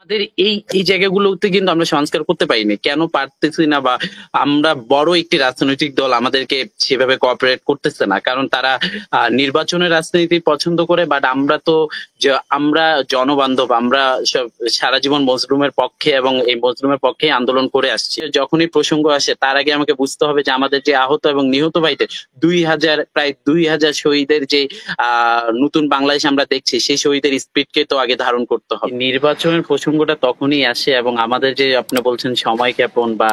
আমাদের এই জায়গাগুলোতে কিন্তু আমরা সংস্কার করতে পারিনি। কেন পারতেছি না বা আমরা বড় একটি রাজনৈতিক দল আমাদেরকে সেভাবে কোঅপারেট করতেছে না। কারণ তারা নির্বাচনের রাজনীতি পছন্দ করে বাট আমরা তো আমরা জনবান্ধব। আমরা সব সারা জীবন মজলুমের পক্ষে এবং এই মজলুমের পক্ষেই আন্দোলন করে আসছি। যখনই প্রসঙ্গ আসে তার আগে আমাকে বুঝতে হবে যে আমাদের যে আহত এবং নিহত ভাইদের প্রায় ২,০০০ শহীদের যে নতুন বাংলাদেশ আমরা দেখছি সেই শহীদের স্পিরিটকে তো আগে ধারণ করতে হবে। নির্বাচনের প্রসঙ্গটা তখনই আসে এবং আমাদের যে আপনি বলছেন সময়ক্ষেপণ বা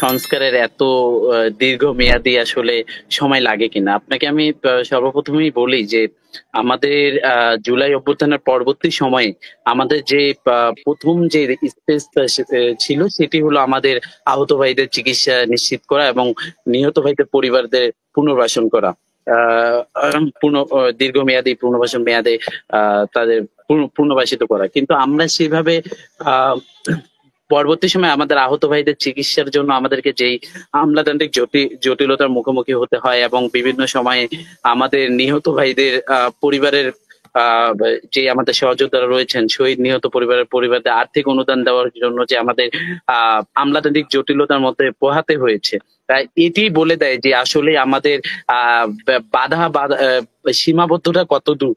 সংস্কারের এত দীর্ঘমেয়াদী আসলে সময় লাগে কিনা। আপনাকে আমি সর্বপ্রথমেই বলি যে আমাদের জুলাই অভ্যুত্থানের পরবর্তী সময়ে আমাদের যে প্রথম যে স্পেস ছিল সেটি হলো আমাদের আহত ভাইদের চিকিৎসা নিশ্চিত করা এবং নিহত ভাইদের পরিবারদের পুনর্বাসন করা। দীর্ঘমেয়াদী পুনর্বাসন মেয়াদে তাদের পুনর্বাসিত করা। কিন্তু আমরা সেভাবে আহ পরবর্তী সময়ে আমাদের আহত ভাইদের চিকিৎসার জন্য আমাদেরকে যেই আমলাতান্ত্রিক জটিলতার মুখোমুখি হতে হয় এবং বিভিন্ন সময়ে আমাদের নিহত ভাইদের পরিবারের যে আমাদের সহযোদ্ধারা রয়েছেন শহীদ নিহত পরিবারদের আর্থিক অনুদান দেওয়ার জন্য যে আমাদের আমলাতান্ত্রিক জটিলতার মধ্যে পোহাতে হয়েছে। তাই এটি বলে দেয় যে আসলে আমাদের বাধা সীমাবদ্ধতা কত দূর।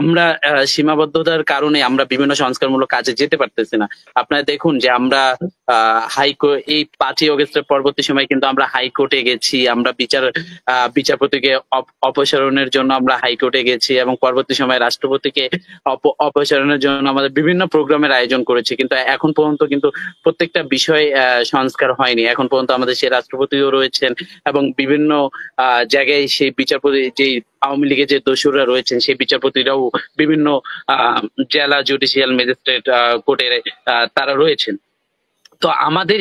আমরা সীমাবদ্ধতার কারণে আমরা বিভিন্ন সংস্কারমূলক কাজে যেতে পারতেছি না। আপনারা দেখুন যে আমরা এই ৫ই অগস্টের পরবর্তী সময় কিন্তু আমরা হাইকোর্টে গেছি, আমরা বিচারপতিকে অপসারণের জন্য আমরা হাইকোর্টে গেছি এবং পরবর্তী সময় রাষ্ট্রপতিকে অপসারণের জন্য আমাদের বিভিন্ন প্রোগ্রামের আয়োজন করেছি। কিন্তু এখন পর্যন্ত কিন্তু প্রত্যেকটা বিষয় সংস্কার হয়নি। এখন পর্যন্ত আমাদের সেই রাষ্ট্রপতিও রয়েছেন এবং বিভিন্ন জায়গায় সেই বিচারপতি যেই আওয়ামী লীগের যে দোসররা রয়েছেন সেই বিচারপতিরাও বিভিন্ন জেলা জুডিশিয়াল ম্যাজিস্ট্রেট কোর্টের তারা রয়েছেন। তো আমাদের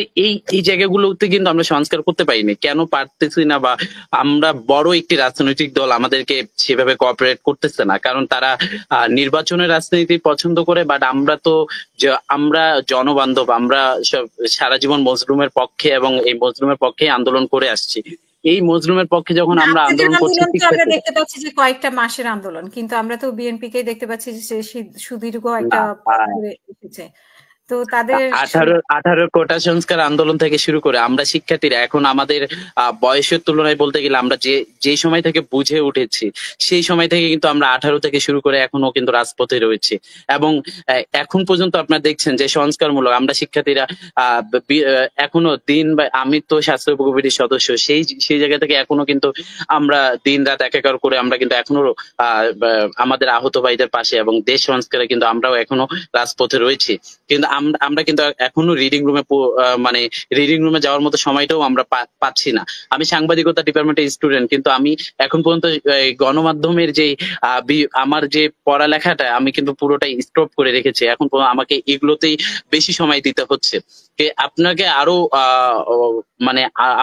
এই জায়গাগুলোতে কিন্তু আমরা সংস্কার করতে পারিনি। কেন পারতেছি না বা আমরা বড় একটি রাজনৈতিক দল আমাদেরকে সেভাবে কোঅপারেট করতেছে না। কারণ তারা নির্বাচনের রাজনীতি পছন্দ করে বাট আমরা তো আমরা জনবান্ধব। আমরা সব সারা জীবন মজলুমের পক্ষে এবং এই মজলুমের পক্ষেই আন্দোলন করে আসছি। এই মজলুমের পক্ষে যখন আমরা আন্দোলন করছি আমরা দেখতে পাচ্ছি যে কয়েকটা মাসের আন্দোলন, কিন্তু আমরা তো বিএনপি কে দেখতে পাচ্ছি যে সুদীর্ঘ একটা এসেছে। তো তাদের 18 কোটা সংস্কার আন্দোলন থেকে শুরু করে আমরা শিক্ষার্থীরা এখন আমাদের বয়সের তুলনায় বলতে গেলে আমরা যে সময় থেকে বুঝে উঠেছি সেই সময় থেকে কিন্তু আমরা 18 থেকে শুরু করে এখনো কিন্তু রাজপথে রয়েছি এবং এখন পর্যন্ত আপনারা দেখছেন যে সংস্কারমূলক আমরা শিক্ষার্থীরা এখনো আমি তো স্বাস্থ্য কমিটির সদস্য, সেই জায়গা থেকে এখনো কিন্তু আমরা দিন রাত একাকার করে আমরা কিন্তু এখনো আমাদের আহত ভাইদের পাশে এবং দেশ সংস্কারে কিন্তু আমরাও এখনো রাজপথে রয়েছি। কিন্তু আমরা কিন্তু এখনো রিডিং রুমে যাওয়ার মতো সময়টাও আমরা পাচ্ছি না। আমি সাংবাদিকতা ডিপার্টমেন্টের স্টুডেন্ট, কিন্তু আমি এখন পর্যন্ত গণমাধ্যমের যে আমার যে পড়ালেখাটা আমি কিন্তু পুরোটাই স্টপ করে রেখেছি। এখন পর্যন্ত আমাকে এগুলোতেই বেশি সময় দিতে হচ্ছে। আপনাকে আরো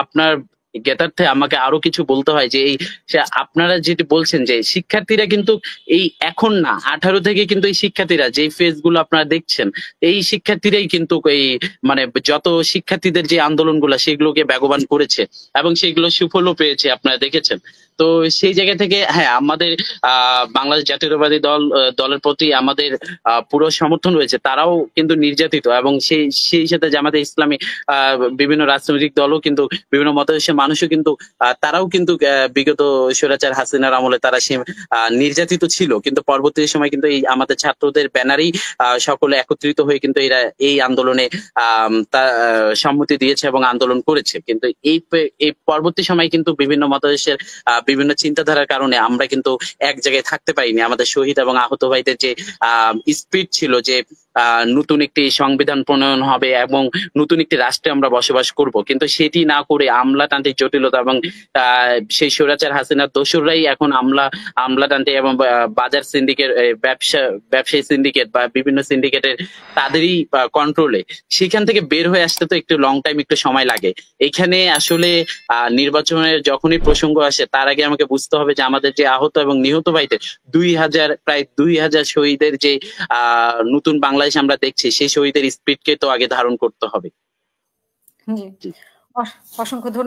আপনার জ্ঞাতার্থে আমাকে আরো কিছু বলতে হয় যে আপনারা যেটি বলছেন যে শিক্ষার্থীরা কিন্তু এই এখন না 18 থেকে কিন্তু এই শিক্ষার্থীরা যে ফেজ গুলো আপনারা দেখছেন এই শিক্ষার্থীরাই কিন্তু এই যত শিক্ষার্থীদের যে আন্দোলনগুলো সেগুলোকে বেগবান করেছে এবং সেগুলো সুফলও পেয়েছে আপনারা দেখেছেন। তো সেই জায়গা থেকে হ্যাঁ আমাদের বাংলাদেশ জাতীয়তাবাদী দলের প্রতি আমাদের পুরো সমর্থন রয়েছে। তারাও কিন্তু নির্যাতিত এবং সেই সাথে জামাতে ইসলামী বিভিন্ন রাজনৈতিক দলও কিন্তু বিভিন্ন মতাদর্শের মানুষও কিন্তু তারাও কিন্তু বিগত স্বৈরাচার হাসিনার আমলে তারা নির্যাতিত ছিল, কিন্তু পরবর্তী সময় কিন্তু এই আমাদের ছাত্রদের ব্যানারেই সকলে একত্রিত হয়ে কিন্তু এরা এই আন্দোলনে সম্মতি দিয়েছে এবং আন্দোলন করেছে। কিন্তু এই পরবর্তী সময় কিন্তু বিভিন্ন মতাদর্শের বিভিন্ন চিন্তাধারার কারণে আমরা কিন্তু এক জায়গায় থাকতে পারিনি। আমাদের শহীদ এবং আহত ভাইদের যে স্পিরিট ছিল যে নতুন একটি সংবিধান প্রণয়ন হবে এবং নতুন একটি রাষ্ট্রে আমরা বসবাস করব, কিন্তু সেটি না করে আমলাতান্ত্রিক জটিলতা এবং সেই স্বৈরাচার হাসিনার দোসররাই এখন আমলাতান্ত্রিক এবং বাজার সিন্ডিকেট ব্যবসায়ী সিন্ডিকেট বা বিভিন্ন সিন্ডিকেটের তাদেরই কন্ট্রোলে সেখান থেকে বের হয়ে আসতে তো একটু লং টাইম একটু সময় লাগে। এখানে আসলে নির্বাচনের যখনই প্রসঙ্গ আসে তার আগে আমাকে বুঝতে হবে যে আমাদের যে আহত এবং নিহত ভাইদের প্রায় ২,০০০ শহীদের যে নতুন বাংলাদেশ আমরা দেখছি সেই শহীদের স্পিরিটকে তো আগে ধারণ করতে হবে। অসংখ্য ধন্যবাদ।